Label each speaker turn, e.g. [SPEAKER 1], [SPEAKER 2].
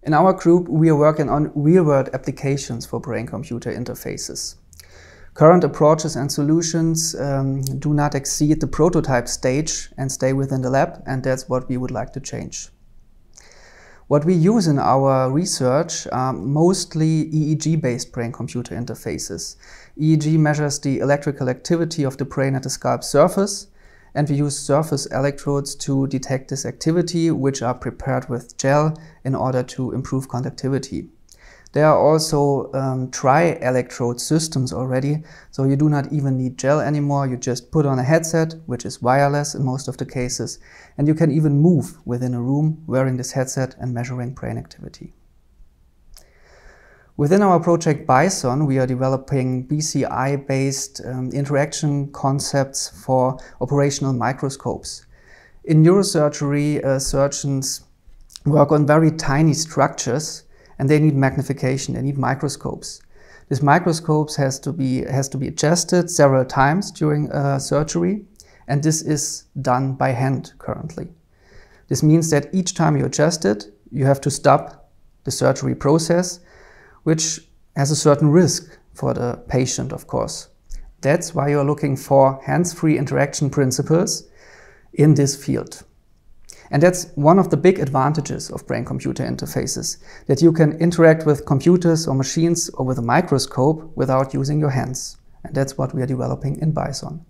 [SPEAKER 1] In our group, we are working on real-world applications for brain-computer interfaces. Current approaches and solutions do not exceed the prototype stage and stay within the lab, and that's what we would like to change. What we use in our research are mostly EEG-based brain-computer interfaces. EEG measures the electrical activity of the brain at the scalp surface, and we use surface electrodes to detect this activity, which are prepared with gel in order to improve conductivity. There are also tri-electrode systems already, so you do not even need gel anymore. You just put on a headset, which is wireless in most of the cases, and you can even move within a room wearing this headset and measuring brain activity. Within our project BISON, we are developing BCI-based interaction concepts for operational microscopes. In neurosurgery, surgeons work on very tiny structures, and they need magnification, they need microscopes. This microscopes has to be adjusted several times during surgery, and this is done by hand currently. This means that each time you adjust it, you have to stop the surgery process, which has a certain risk for the patient, of course. That's why you're looking for hands-free interaction principles in this field. And that's one of the big advantages of brain-computer interfaces, that you can interact with computers or machines or with a microscope without using your hands. And that's what we are developing in BISON.